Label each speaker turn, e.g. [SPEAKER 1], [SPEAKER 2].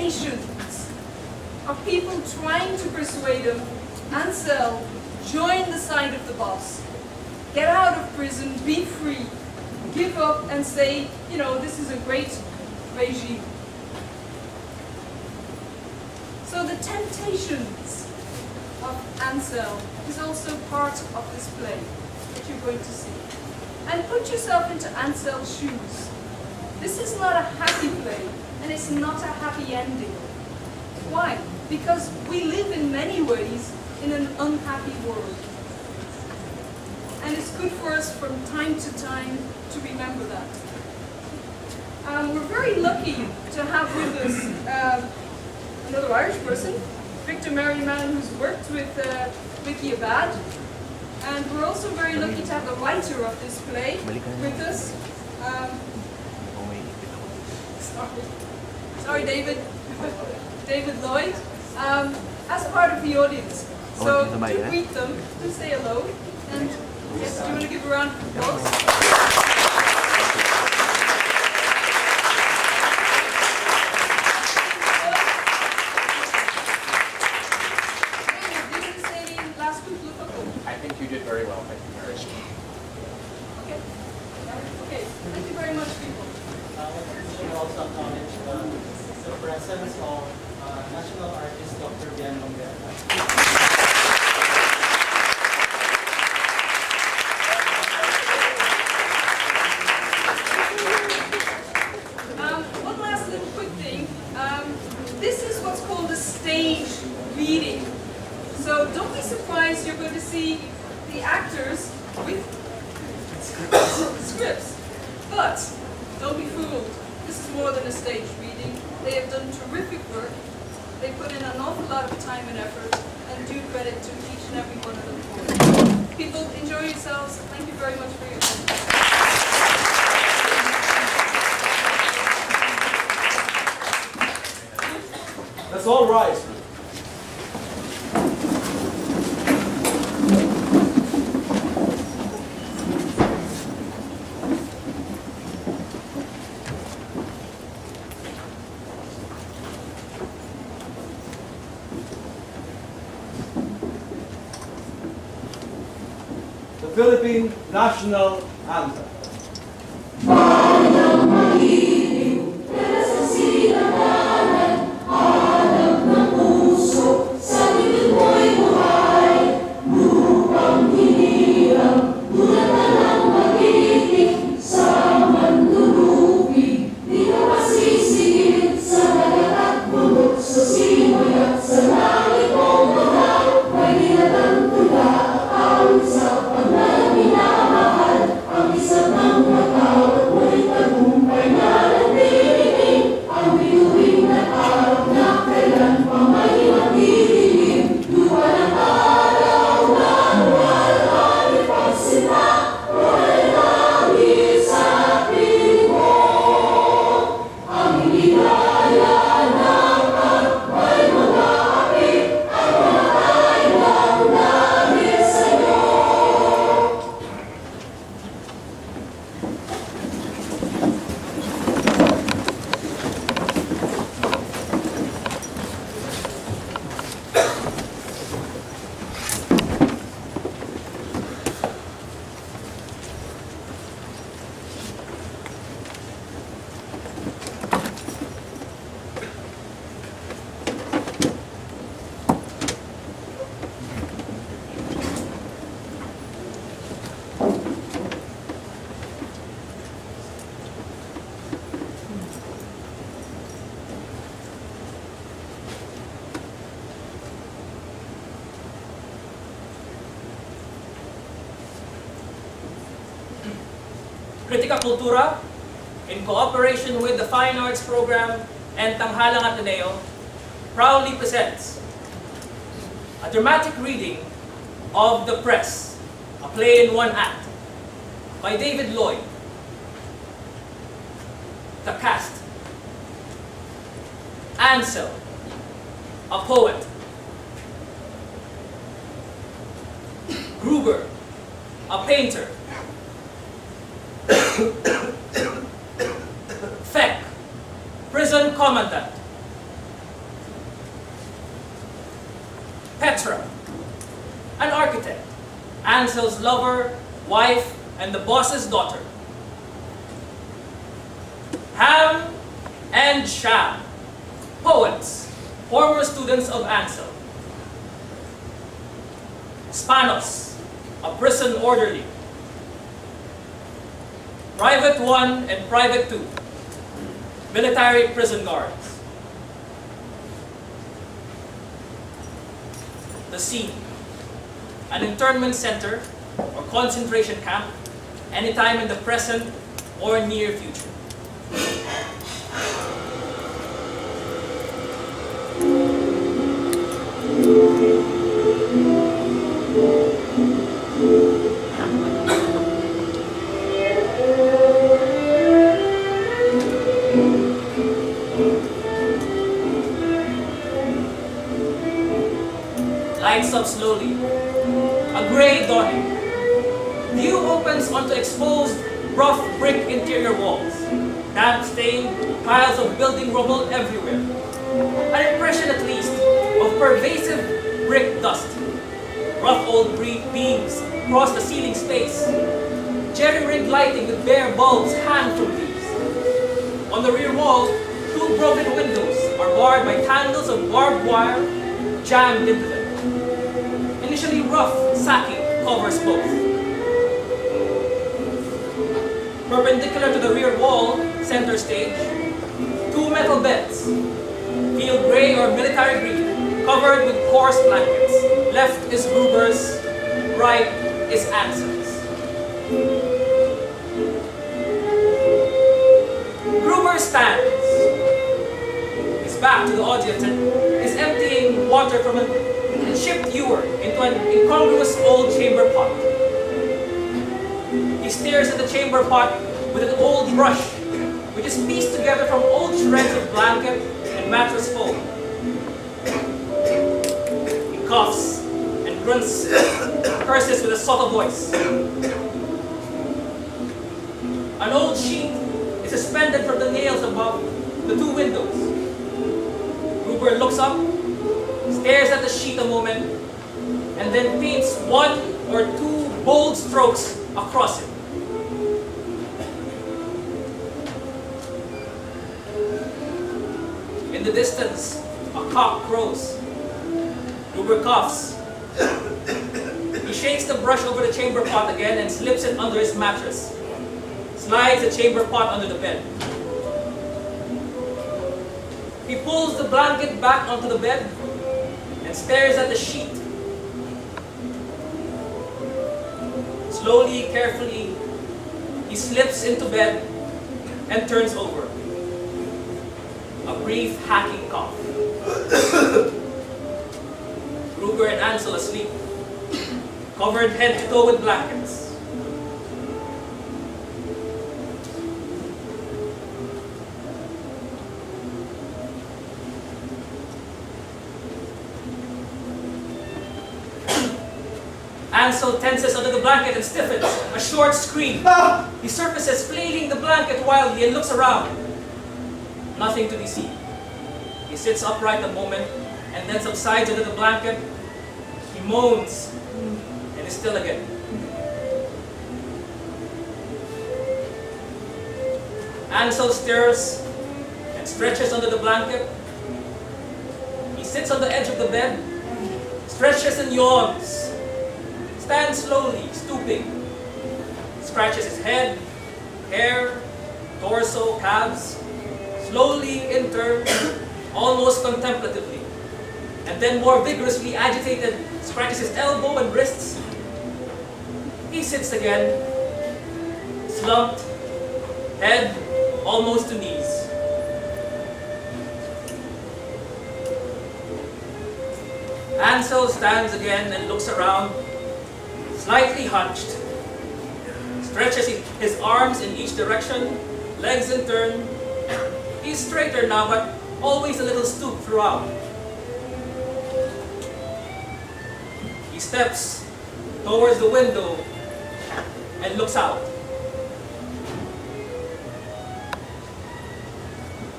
[SPEAKER 1] temptations of people trying to persuade him, Ansel, join the side of the boss. Get out of prison, be free, give up and say, you know, this is a great regime. So the temptations of Ansel is also part of this play that you're going to see. And put yourself into Ansel's shoes. This is not a happy play, and it's not a happy ending. Why? Because we live in many ways in an unhappy world. And it's good for us from time to time to remember that. We're very lucky to have with us another Irish person, Victor Merriman, who's worked with Vicky Abad. And we're also very lucky to have the writer of this play with us. Sorry, David. David Lloyd, as part of the audience. So do greet them, do say hello, and yes, do you want to give a round of applause?
[SPEAKER 2] I think you did very well. Thank you very much.
[SPEAKER 1] Okay. Okay. Thank you very much, people.
[SPEAKER 3] I also acknowledge the presence of national artist Dr. Bian Longberta.
[SPEAKER 1] One last little quick thing. This is what's called a stage reading. So don't be surprised you're going to see the actors with scripts. But don't be fooled. This is more than a stage reading. They have done terrific work. They put in an awful lot of time and effort, and due credit to each and every one of them for it. People, enjoy yourselves. Thank you very much for your time.
[SPEAKER 4] Let's all rise. The Philippine National Anthem.
[SPEAKER 5] Kritika Kultura, in cooperation with the Fine Arts Program and Tanghalang Ateneo, proudly presents a dramatic reading of The Press, a play in one act, by David Lloyd. The cast: Ansel, a poet; Gruber, a painter; Feck, prison commandant; Petra, an architect, Ansel's lover, wife, and the boss's daughter. Ham and Sham, poets, former students of Ansel. Spanos, a prison orderly. Private 1 and Private 2, military prison guards. The scene, an internment center or concentration camp, anytime in the present or near future. Lights up slowly. A gray dawning. View opens onto exposed, rough brick interior walls. Damp stained, piles of building rubble everywhere. An impression at least of pervasive brick dust. Rough old beams cross the ceiling space. Jerry-rigged lighting with bare bulbs hang from these. On the rear wall, 2 broken windows are barred by tangles of barbed wire jammed into them. Initially rough sacking covers both. Perpendicular to the rear wall, center stage, 2 metal beds, field gray or military green, covered with coarse blankets. Left is Gruber's, right is Ansel's. Gruber stands, his back to the audience, and is emptying water from a chipped ewer into an incongruous old chamber pot. He stares at the chamber pot with an old brush, which is pieced together from old shreds of blanket and mattress foam. He coughs and grunts, curses with a subtle voice. An old sheet is suspended from the nails above the 2 windows. Gruber looks up, stares at the sheet a moment, and then paints 1 or 2 bold strokes across it. In the distance, a cock crows. Gruber coughs. He shakes the brush over the chamber pot again and slips it under his mattress. Slides the chamber pot under the bed. He pulls the blanket back onto the bed and stares at the sheet. Slowly, carefully, he slips into bed and turns over. A brief hacking cough. Gruber and Ansel asleep, covered head to toe with blankets. Ansel tenses under the blanket and stiffens, a short scream. He surfaces, flailing the blanket wildly, and looks around. Nothing to be seen. He sits upright a moment, and then subsides under the blanket. He moans, and is still again. Ansel stirs and stretches under the blanket. He sits on the edge of the bed, stretches and yawns. Stands slowly, stooping. Scratches his head, hair, torso, calves. Slowly in turn, almost contemplatively. And then more vigorously agitated, scratches his elbow and wrists. He sits again, slumped, head almost to knees. Ansel stands again and looks around, slightly hunched, stretches his arms in each direction, legs in turn. He's straighter now, but always a little stoop throughout. He steps towards the window and looks out.